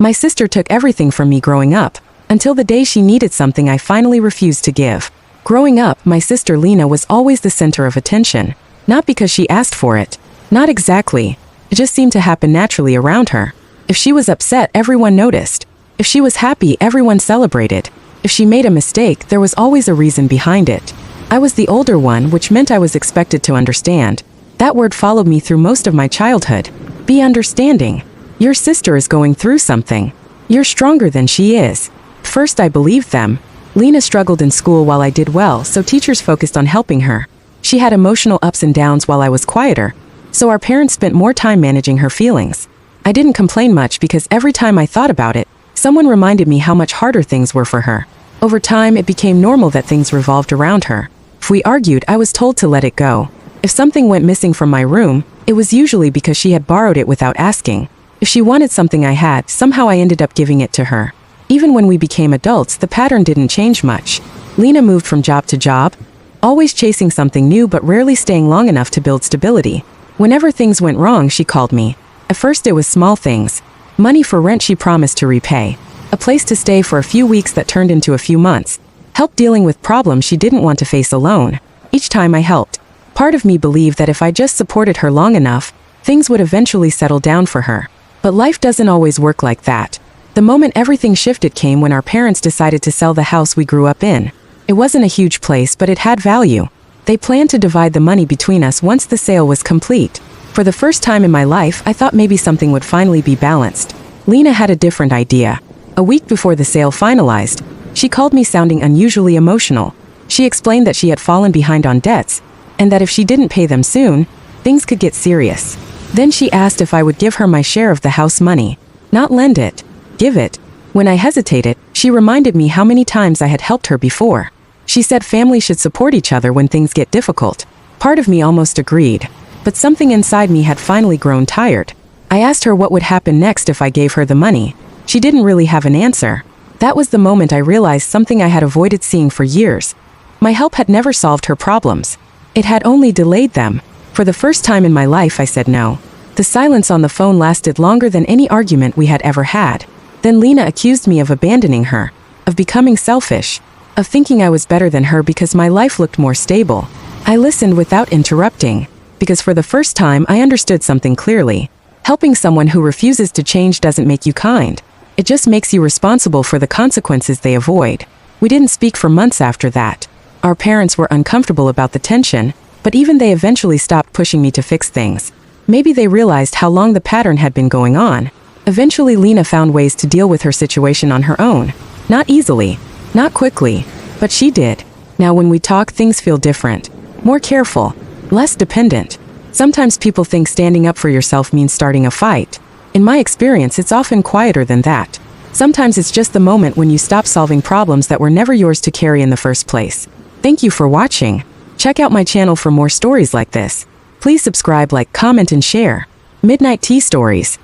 My sister took everything from me growing up, until the day she needed something I finally refused to give. Growing up, my sister Lena was always the center of attention. Not because she asked for it. Not exactly. It just seemed to happen naturally around her. If she was upset, everyone noticed. If she was happy, everyone celebrated. If she made a mistake, there was always a reason behind it. I was the older one, which meant I was expected to understand. That word followed me through most of my childhood. Be understanding. Your sister is going through something. You're stronger than she is. First, I believed them. Lena struggled in school while I did well, so teachers focused on helping her. She had emotional ups and downs while I was quieter, so our parents spent more time managing her feelings. I didn't complain much because every time I thought about it, someone reminded me how much harder things were for her. Over time, it became normal that things revolved around her. If we argued, I was told to let it go. If something went missing from my room, it was usually because she had borrowed it without asking. If she wanted something I had, somehow I ended up giving it to her. Even when we became adults, the pattern didn't change much. Lena moved from job to job, always chasing something new but rarely staying long enough to build stability. Whenever things went wrong, she called me. At first it was small things. Money for rent she promised to repay. A place to stay for a few weeks that turned into a few months. Help dealing with problems she didn't want to face alone. Each time I helped, part of me believed that if I just supported her long enough, things would eventually settle down for her. But life doesn't always work like that. The moment everything shifted came when our parents decided to sell the house we grew up in. It wasn't a huge place, but it had value. They planned to divide the money between us once the sale was complete. For the first time in my life, I thought maybe something would finally be balanced. Lena had a different idea. A week before the sale finalized, she called me sounding unusually emotional. She explained that she had fallen behind on debts, and that if she didn't pay them soon, things could get serious. Then she asked if I would give her my share of the house money. Not lend it, give it. When I hesitated, she reminded me how many times I had helped her before. She said family should support each other when things get difficult. Part of me almost agreed, but something inside me had finally grown tired. I asked her what would happen next if I gave her the money. She didn't really have an answer. That was the moment I realized something I had avoided seeing for years. My help had never solved her problems. It had only delayed them. For the first time in my life, I said no. The silence on the phone lasted longer than any argument we had ever had. Then Lena accused me of abandoning her, of becoming selfish, of thinking I was better than her because my life looked more stable. I listened without interrupting, because for the first time I understood something clearly. Helping someone who refuses to change doesn't make you kind. It just makes you responsible for the consequences they avoid. We didn't speak for months after that. Our parents were uncomfortable about the tension, but even they eventually stopped pushing me to fix things. Maybe they realized how long the pattern had been going on. Eventually Lena found ways to deal with her situation on her own. Not easily, not quickly, but she did. Now when we talk, things feel different. More careful, less dependent. Sometimes people think standing up for yourself means starting a fight. In my experience, it's often quieter than that. Sometimes it's just the moment when you stop solving problems that were never yours to carry in the first place. Thank you for watching. Check out my channel for more stories like this. Please subscribe, like, comment, and share. Midnight Tea Stories.